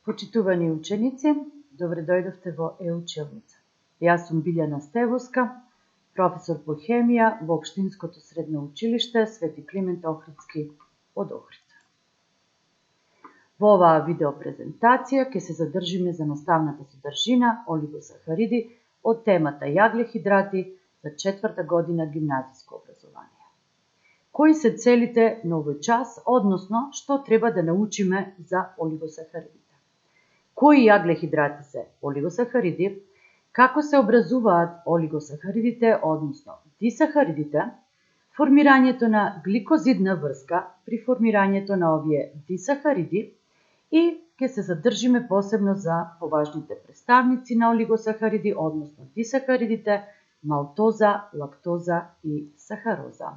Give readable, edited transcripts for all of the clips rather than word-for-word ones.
Почитувани ученици, добре дојдовте во Е-училница. Јас сум Билјана Стевоска, професор по хемија во Општинското средно училиште Свети Климент Охридски од Охрид. Во оваа видеопрезентација ќе се задржиме за наставната содржина олигосахариди од темата јаглехидрати за 4-та година гимназиско образование. Кои се целите на овој час, односно што треба да научиме за олигосахаридите? Кои јаглехидрати се олигосахариди, како се образуваат олигосахаридите, односно дисахаридите, формирањето на гликозидна врска при формирањето на овие дисахариди и ќе се задржиме посебно за поважните представници на олигосахариди, односно дисахаридите, малтоза, лактоза и сахароза.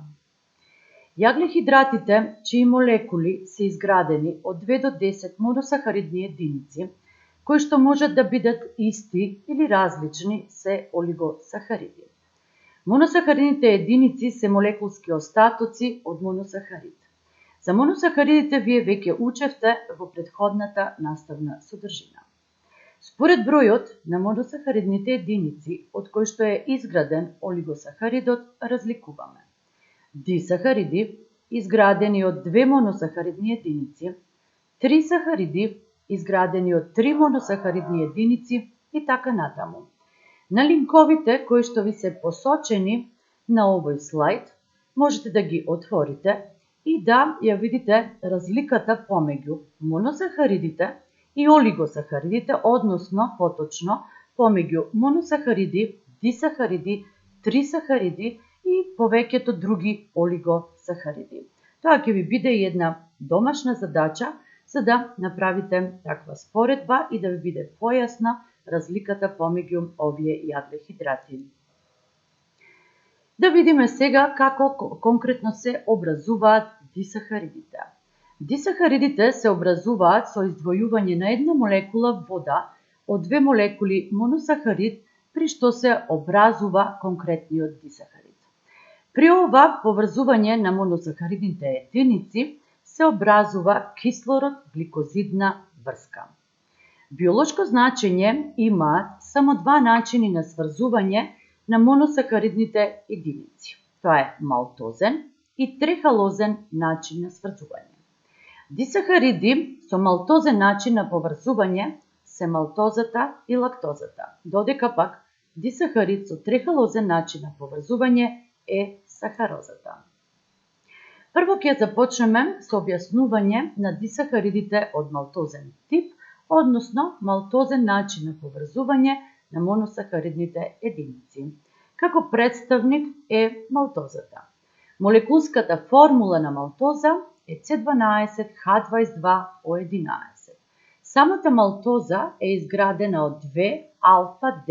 Јаглехидратите, чии молекули се изградени од 2 до 10 моносахаридни единици, кои што можат да бидат исти или различни, се олигосахариди. Моносахаридните единици се молекулски остатоци од моносахарид. За моносахаридите вие веќе учевте во претходната наставна содржина. Според бројот на моносахаридните единици од кои што е изграден олигосахаридот, разликуваме дисахариди, изградени од 2 моносахаридни единици, трисахариди, изградени од 3 моносахаридни единици и така натаму. На линковите кои што ви се посочени на овој слайд, можете да ги отворите и да ја видите разликата помеѓу моносахаридите и олигосахаридите, односно, поточно, помеѓу моносахариди, дисахариди, трисахариди и повеќето други олигосахариди. Тоа ќе ви биде една домашна задача, за да направите таква споредба и да ви биде појасна разликата помеѓу овие јаглехидрати. Да видиме сега како конкретно се образуваат дисахаридите. Дисахаридите се образуваат со издвојување на една молекула вода од 2 молекули моносахарид, при што се образува конкретниот дисахарид. При ова поврзување на моносахаридните единици се образува кислород-гликозидна врска. Биолошко значење имаат само 2 начини на сврзување на моносахаридните единици. Тоа е малтозен и трехалозен начин на сврзување. Дисахариди со малтозен начин на поврзување се малтозата и лактозата, додека пак дисахарид со трехалозен начин на поврзување е сахарозата. Прво ќе започнеме со објаснување на дисахаридите од малтозен тип, односно малтозен начин на поврзување на моносахаридните единици. Како представник е малтозата. Молекулската формула на малтоза е C12H22O11. Самата малтоза е изградена од 2 алфа-D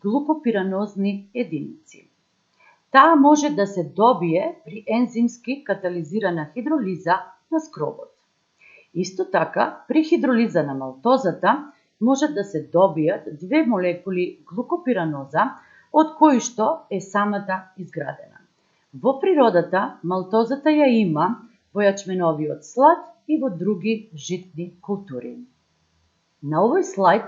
глукопиранозни единици. Таа може да се добие при ензимски катализирана хидролиза на скробот. Исто така, при хидролиза на малтозата можат да се добијат 2 молекули глукопираноза, од кои што е самата изградена. Во природата, малтозата ја има во јачменовиот слад и во други житни култури. На овој слайд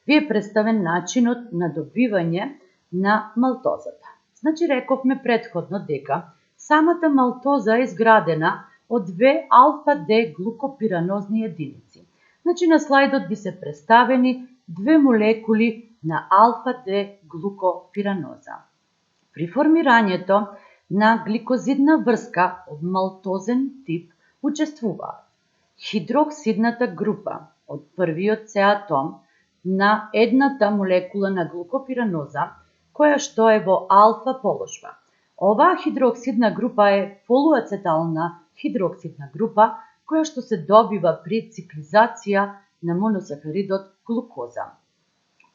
ви е представен начинот на добивање на малтозата. Значи, рековме претходно дека самата малтоза е изградена од 2 алфа-D глукопиранозни единици. Значи, на слайдот би се представени 2 молекули на алфа-D глукопираноза. При формирањето на гликозидна врска од малтозен тип учествуваат хидроксидната група од првиот С атом на едната молекула на глукопираноза, која што е во алфа положба. Оваа хидроксидна група е полуацетална хидроксидна група, која што се добива при циклизација на моносахаридот глукоза.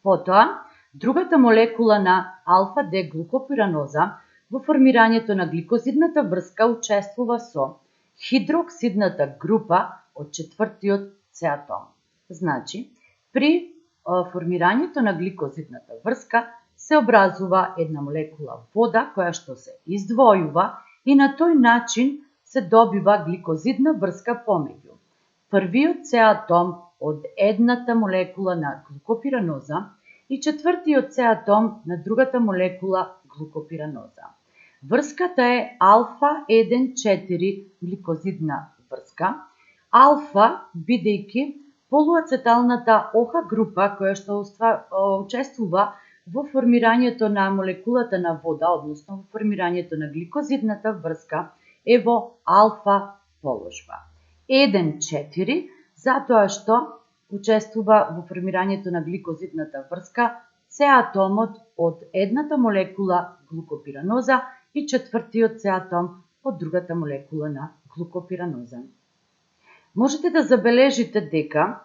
Потоа, другата молекула на алфа-D глукопираноза во формирањето на гликозидната врска учествува со хидроксидната група од 4-тиот С атом. Значи, при формирањето на гликозидната врска се образува една молекула вода која што се издвојува и на тој начин се добива гликозидна врска помеѓу првиот С атом од едната молекула на глукопираноза и четвртиот С атом на другата молекула глукопираноза. Врската е алфа-1,4 гликозидна врска. Алфа, бидејќи полуацеталната ОХ група која што учествува во формирањето на молекулата на вода, односно во формирањето на гликозидната врска, е во алфа положба. 1,4, затоа што учествува во формирањето на гликозидната врска С атомот од едната молекула глукопираноза и четвртиот С атом од другата молекула на глукопираноза. Можете да забележите дека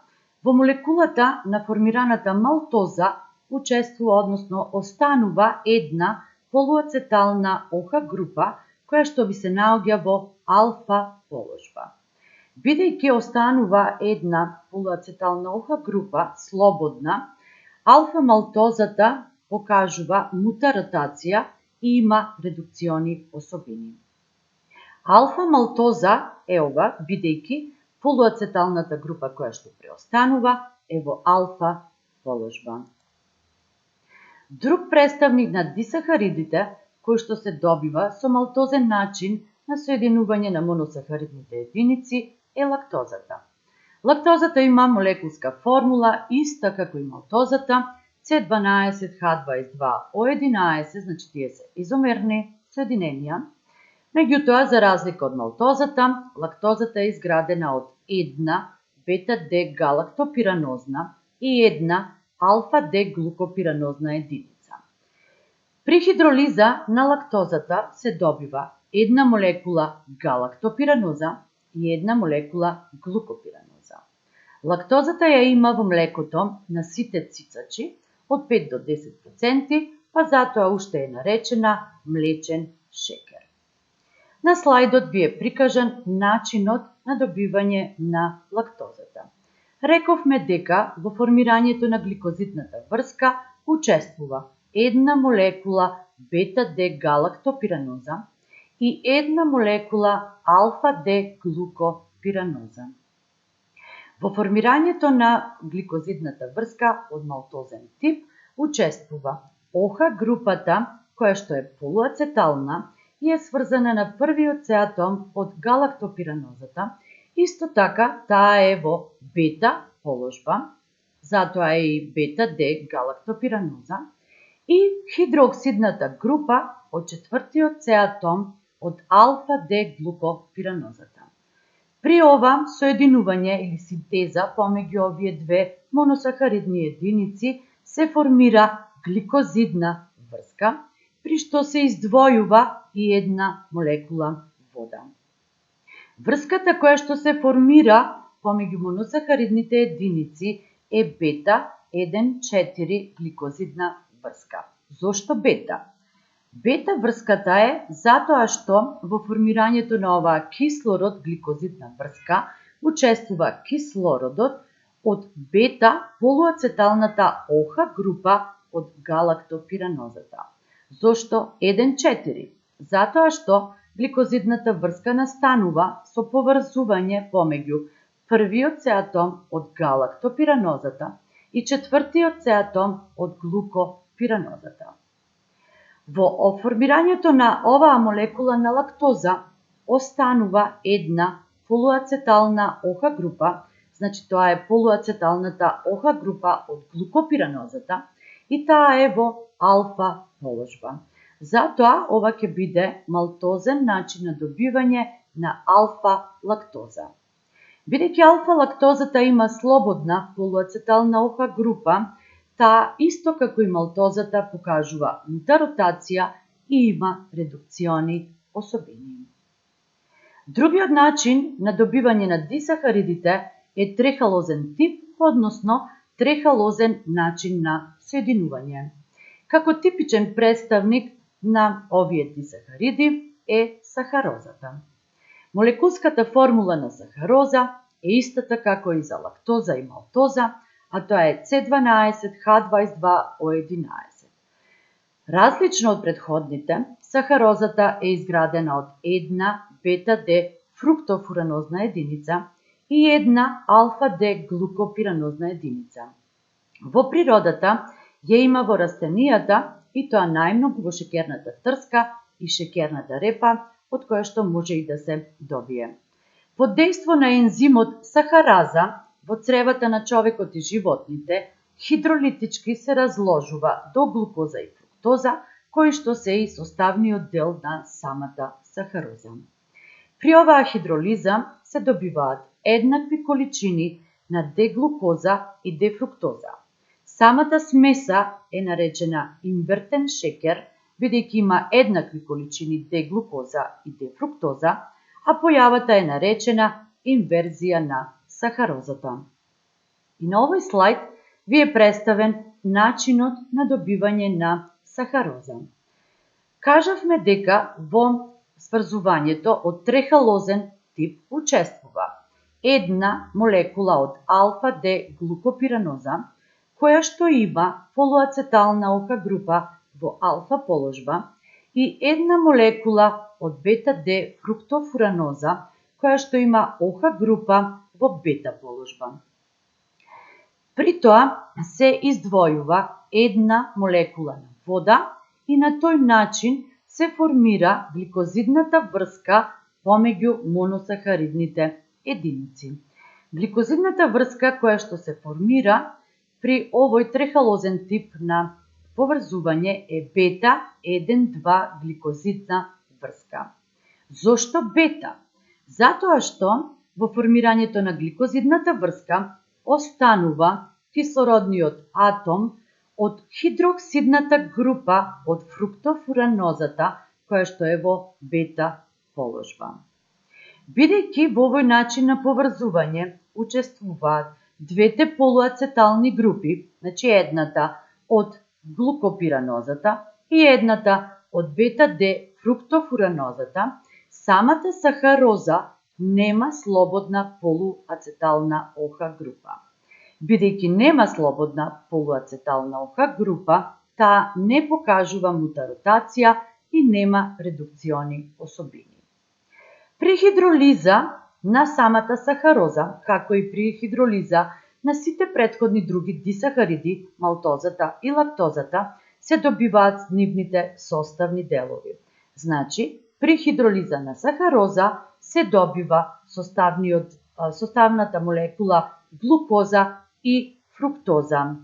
во молекулата на формираната малтоза учествува, односно останува една полуацетална ОХ група која што би се наоѓа во алфа положба. Бидејќи останува една полуацетална ОХ група слободна, алфа малтозата покажува мутаротација и има редукциони особини. Алфа малтоза е ова, бидејќи полуацеталната група која што преостанува е во алфа положба. Друг представник на дисахаридите, кој што се добива со малтозен начин на соединување на моносахаридните единици, е лактозата. Лактозата има молекулска формула иста како и малтозата, C12H22O11, значи тие се изомерни соединенија. Меѓутоа, за разлика од малтозата, лактозата е изградена од една бета-Д галактопиранозна и една алфа-Д глукопиранозна единица. При хидролиза на лактозата се добива една молекула галактопираноза и една молекула глукопираноза. Лактозата ја има во млекото на сите цицачи од 5 до 10%, па затоа уште е наречена млечен шекер. На слайдот ви е прикажан начинот на добивање на лактозата. Рековме дека во формирањето на гликозидната врска учествува една молекула бета-Д галактопираноза и една молекула алфа-Д глукопираноза. Во формирањето на гликозидната врска од малтозен тип учествува ОХ групата која што е полуацетална и е сврзана на првиот С атом од галактопиранозата. Исто така, таа е во бета положба, затоа е и бета-Д галактопираноза, и хидроксидната група од четвртиот С атом од алфа-Д глукопиранозата. При ова соединување или синтеза помеѓу овие две моносахаридни единици се формира гликозидна врска, при што се издвојува и една молекула вода. Врската која што се формира помеѓу моносахаридните единици е бета-1,4 гликозидна врска. Зошто бета? Бета врската е затоа што во формирањето на оваа кислород гликозидна врска учествува кислородот од бета полуацеталната ОХ група од галактопиранозата. Зошто 1,4? Затоа што гликозидната врска настанува со поврзување помеѓу првиот С атом од галактопиранозата и четвртиот С атом од глукопиранозата. Во формирањето на оваа молекула на лактоза останува една полуацетална ОХ група, значи тоа е полуацеталната ОХ група од глукопиранозата и таа е во алфа положба. Затоа ова ќе биде малтозен начин на добивање на алфа лактоза. Бидејќи алфа лактозата има слободна полуацетална ОХ група, таа исто како и малтозата покажува мутаротација и има редукциони особини. Другиот начин на добивање на дисахаридите е трехалозен тип, односно трехалозен начин на соединување. Како типичен представник на овие дисахариди е сахарозата. Молекулската формула на сахароза е истата како и за лактоза и малтоза, а тоа е C12H22O11. Различно од претходните, сахарозата е изградена од една бета-Д фруктофуранозна единица и една алфа-Д глукопиранозна единица. Во природата ја има во растенијата и тоа најмногу во шеќерната трска и шеќерната репа, од која што може и да се добие. Под дејство на ензимот сахараза во цревата на човекот и животните, хидролитички се разложува до глукоза и фруктоза, кои што се и составниот дел на самата сахароза. При оваа хидролиза се добиваат еднакви количини на Д-глукоза и Д-фруктоза. Самата смеса е наречена инвертен шеќер, бидејќи има еднакви количини Д-глукоза и Д-фруктоза, а појавата е наречена инверзија на сахарозата. И на овој слайд ви е представен начинот на добивање на сахароза. Кажавме дека во сврзувањето од трехалозен тип учествува една молекула од алфа-Д глукопираноза, која што има полуацетална ОХ група во алфа положба и една молекула од бета-Д фруктофураноза, која што има ОХ група во бета положба. При тоа се издвојува една молекула на вода и на тој начин се формира гликозидната врска помеѓу моносахаридните единици. Гликозидната врска која што се формира при овој трехалозен тип на поврзување е бета-1,2 гликозидна врска. Зошто бета? Затоа што во формирањето на гликозидната врска останува кислородниот атом од хидроксидната група од фруктофуранозата, која што е во бета положба. Бидејќи во овој начин на поврзување учествуваат двете полуацетални групи, значи едната од глукопиранозата и едната од бета-Д фруктофуранозата, самата сахароза нема слободна полуацетална ОХ група. Бидејќи нема слободна полуацетална ОХ група, таа не покажува мутаротација и нема редукциони особини. При хидролиза на самата сахароза, како и при хидролиза на сите претходни други дисахариди, малтозата и лактозата, се добиваат нивните составни делови. Значи, при хидролиза на сахароза се добива составната молекула глукоза и фруктоза.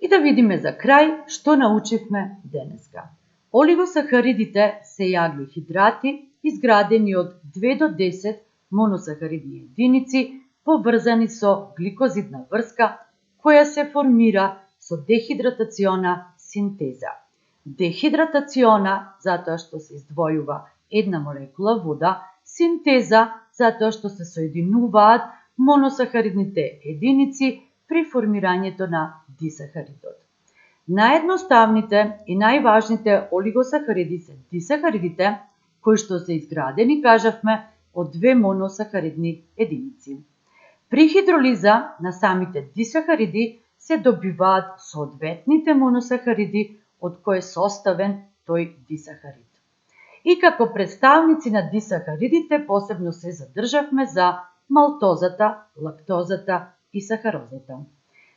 И да видиме за крај што научивме денеска. Олигосахаридите се јаглохидрати изградени од 2 до 10 моносахаридни единици поврзани со гликозидна врска која се формира со дехидратациона синтеза. Дехидратациона затоа што се издвојува една молекула вода, синтеза затоа што се соединуваат моносахаридните единици при формирањето на дисахаридот. Наједноставните и најважните олигосахариди се дисахаридите, кои што се изградени, кажавме, од две моносахаридни единици. При хидролиза на самите дисахариди се добиваат соодветните моносахариди од кој е составен тој дисахарид. И како представници на дисахаридите посебно се задржавме за малтозата, лактозата и сахарозата.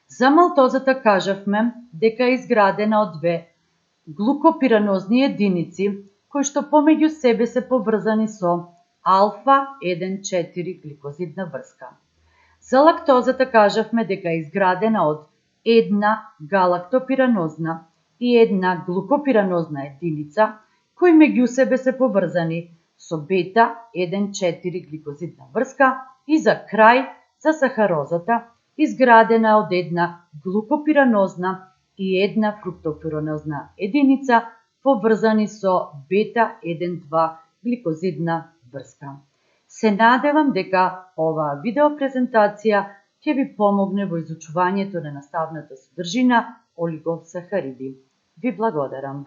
За малтозата кажавме дека е изградена од две глукопиранозни единици кои што помеѓу себе се поврзани со алфа-1,4 гликозидна врска. За лактозата кажавме дека е изградена од една галактопиранозна и една глукопиранозна единица кои меѓу себе се поврзани со бета-1,4 гликозидна врска и за крај за сахарозата изградена од една глукопиранозна и една фруктофуранозна единица поврзани со бета-1,2 гликозидна врска. Се надевам дека оваа видеопрезентација ќе ви помогне во изучувањето на наставната содржина олигосахариди. Ви благодарам.